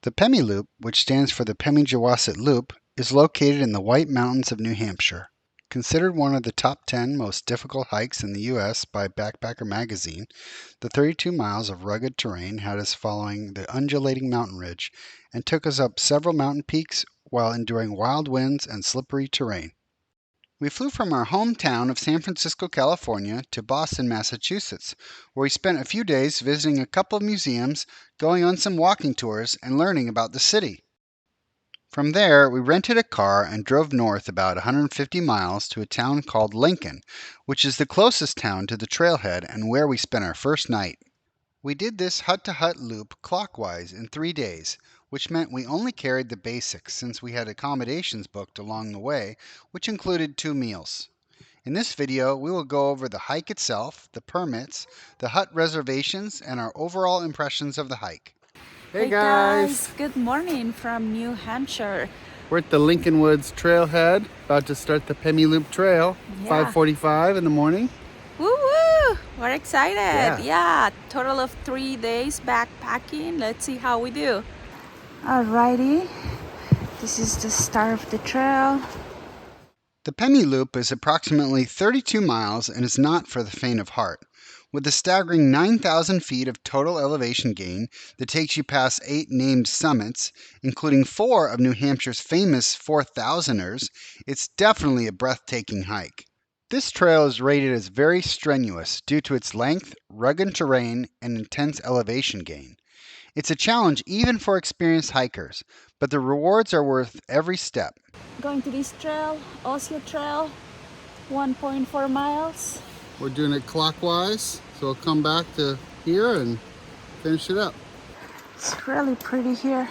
The Pemi Loop, which stands for the Pemi Loop, is located in the White Mountains of New Hampshire. Considered one of the top 10 most difficult hikes in the U.S. by Backpacker magazine, the 32 miles of rugged terrain had us following the undulating mountain ridge and took us up several mountain peaks while enduring wild winds and slippery terrain. We flew from our hometown of San Francisco, California to Boston, Massachusetts, where we spent a few days visiting a couple of museums, going on some walking tours, and learning about the city. From there, we rented a car and drove north about 150 miles to a town called Lincoln, which is the closest town to the trailhead and where we spent our first night. We did this hut-to-hut loop clockwise in 3 days, which meant we only carried the basics since we had accommodations booked along the way, which included 2 meals. In this video, we will go over the hike itself, the permits, the hut reservations, and our overall impressions of the hike. Hey guys, good morning from New Hampshire. We're at the Lincoln Woods Trailhead, about to start the Pemi Loop Trail, 5:45 in the morning. Woo woo! We're excited. Yeah, total of 3 days backpacking. Let's see how we do. Alrighty, this is the start of the trail. The Pemi Loop is approximately 32 miles and is not for the faint of heart. With a staggering 9,000 feet of total elevation gain that takes you past 8 named summits, including 4 of New Hampshire's famous 4,000ers, it's definitely a breathtaking hike. This trail is rated as very strenuous due to its length, rugged terrain, and intense elevation gain. It's a challenge even for experienced hikers, but the rewards are worth every step. Going to this trail, Oio Trail, 1.4 miles. We're doing it clockwise, so we'll come back to here and finish it up. It's really pretty here.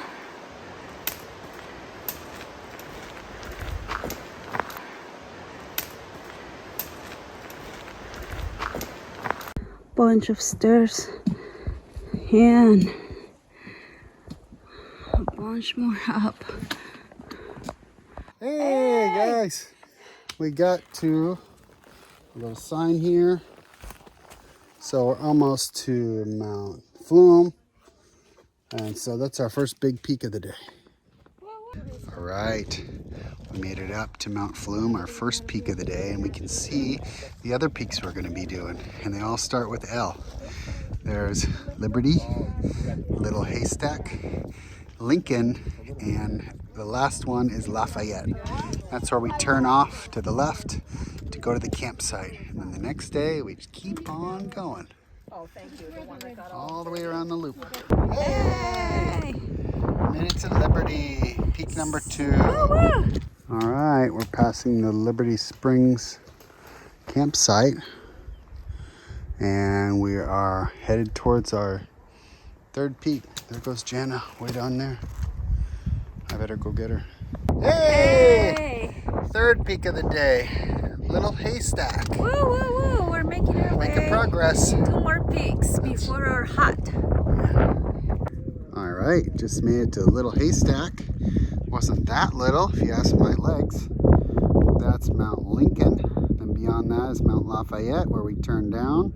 Bunch of stairs and a bunch more up. Hey guys, we got to a little sign here, so we're almost to Mount Flume, and so that's our first big peak of the day. All right, we made it up to Mount Flume, our first peak of the day, and we can see the other peaks we're going to be doing, and they all start with L. There's Liberty, Little Haystack, Lincoln, and the last one is Lafayette. That's where we turn off to the left to go to the campsite. And then the next day, we just keep on going. Oh, thank you. The one that got all the way around the loop. Hey! Minutes of Liberty, peak number 2. Woo-woo! All right, we're passing the Liberty Springs campsite. And we are headed towards our 3rd peak. There goes Jana, way down there. I better go get her. Hey! 3rd peak of the day, Little Haystack. Woo, woo, woo! We're making our way. Making progress. 2 more peaks before our hut. All right, just made it to Little Haystack. Wasn't that little, if you ask my legs. That's Mount Lincoln. And beyond that is Mount Lafayette, where we turn down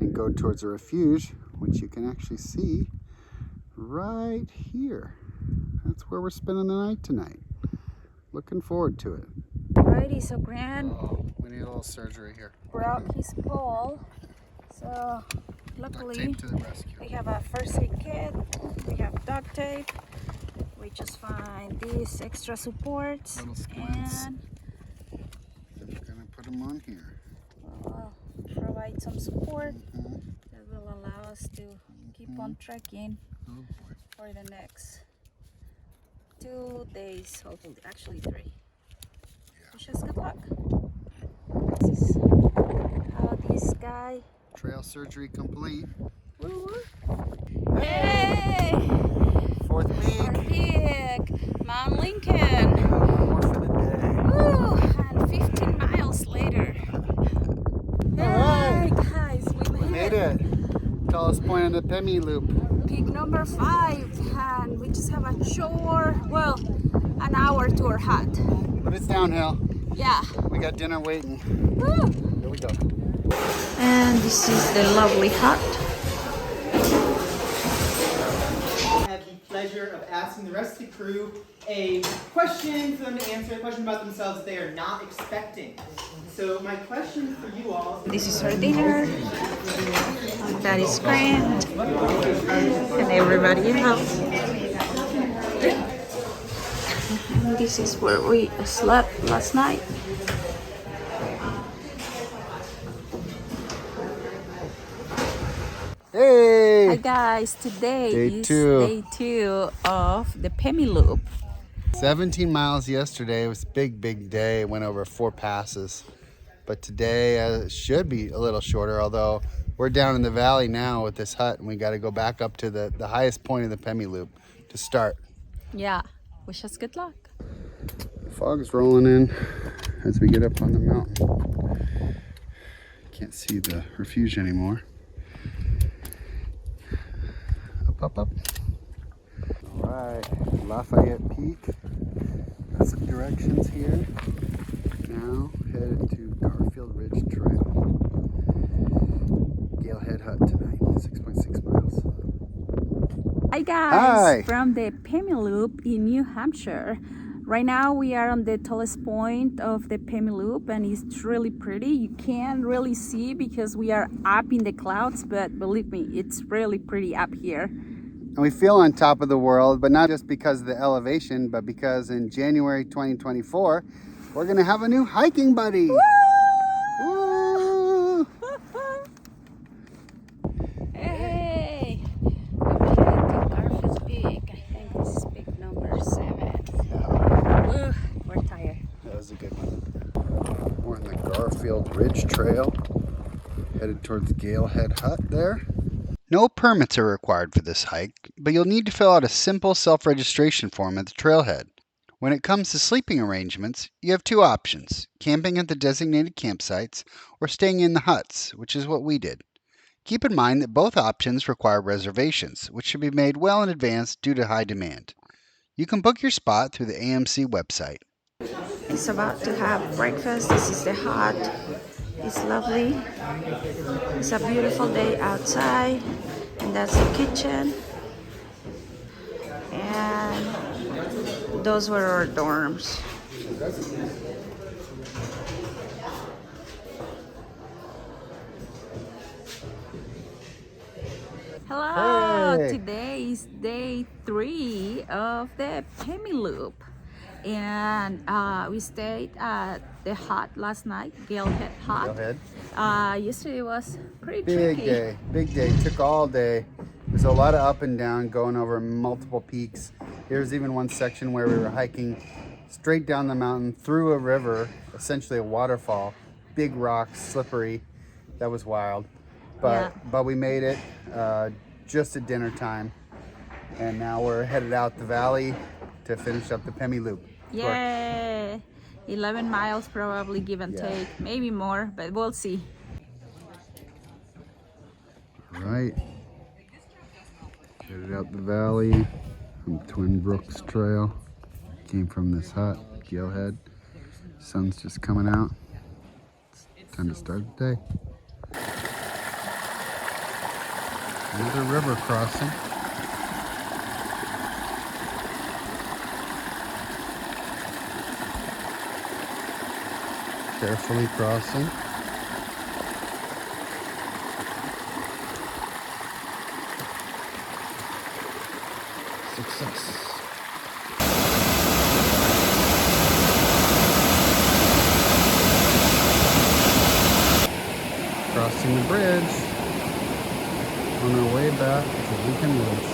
and go towards a refuge, which you can actually see right here. That's where we're spending the night tonight. Looking forward to it. Alrighty, so Grant, We need a little surgery here. brought his pole. So luckily Duct tape to the rescue. we have a first aid kit. We have duct tape. We just find these extra supports Little splints. and We're gonna put them on here. we'll provide some support that will allow us to keep on trekking Oh boy. for the next 2 days, hopefully, actually 3. Wish us good luck. This is how this guy. Trail surgery complete. Woo-woo. Hey! 4th Our peak. peak, Mount Lincoln. More for the day. Woo! And 15 miles later. Alright. Hey guys, we made it. Tallest point on the Pemi Loop. Peak number 5, and we just have a short, well, an hour to our hut. But it's downhill. Yeah. We got dinner waiting. Woo! Here we go. And this is the lovely hut. Happy pleasure. pleasure of asking the rest of the crew a question for them to answer, a question about themselves that they are not expecting. So my question for you all... This is our dinner. That is Grant. And everybody else. And this is where we slept last night. Hey! Hi guys, today is two. day 2 of the Pemi Loop. 17 miles yesterday. It was a big day. Went over 4 passes. But today should be a little shorter, although we're down in the valley now with this hut and we got to go back up to the highest point of the Pemi Loop to start. Yeah, wish us good luck. Fog's rolling in as we get up on the mountain. Can't see the refuge anymore. Up. All right, Lafayette Peak. Got some directions here. Now headed to Garfield Ridge Trail. Galehead Hut tonight, 6.6 miles. Hi guys, Hi. From the Pemi Loop in New Hampshire. Right now we are on the tallest point of the Pemi Loop and it's really pretty. You can't really see because we are up in the clouds, but believe me, it's really pretty up here. And we feel on top of the world, but not just because of the elevation, but because in January 2024, we're gonna have a new hiking buddy. Woo! Woo! Hey! We're heading to Garfield Peak. I think this is peak number 7. Woo, we're tired. That was a good one. We're on the Garfield Ridge Trail, headed towards Galehead Hut there. No permits are required for this hike, but you'll need to fill out a simple self-registration form at the trailhead. When it comes to sleeping arrangements, you have 2 options, camping at the designated campsites or staying in the huts, which is what we did. Keep in mind that both options require reservations, which should be made well in advance due to high demand. You can book your spot through the AMC website. It's about to have breakfast. This is the hut. It's lovely. It's a beautiful day outside, and that's the kitchen. And those were our dorms. Hello! Hey. Today is day 3 of the Pemi Loop. And we stayed at the hut last night, Galehead Hut. Yesterday was pretty tricky. Big day, took all day. There's a lot of up and down going over multiple peaks. Here's even one section where we were hiking straight down the mountain through a river, essentially a waterfall, big rocks, slippery. That was wild. But we made it just at dinner time. And now we're headed out the valley to finish up the Pemi Loop. Yeah, 11 miles probably, give and take, maybe more, but we'll see. All right, headed out the valley from Twin Brooks Trail. Came from this hut, Galehead. Sun's just coming out. It's time to start the day. Another river crossing. Carefully crossing. Success. Crossing the bridge on our way back to Lincoln Woods.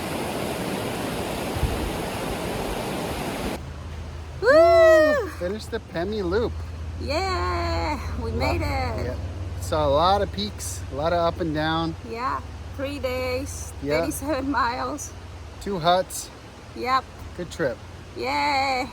Woo! Finished the Pemi Loop. Yeah, we made it. Yeah. Saw a lot of peaks, a lot of up and down. Yeah, 3 days, Yeah. 37 miles. 2 huts. Yep. Good trip. Yeah.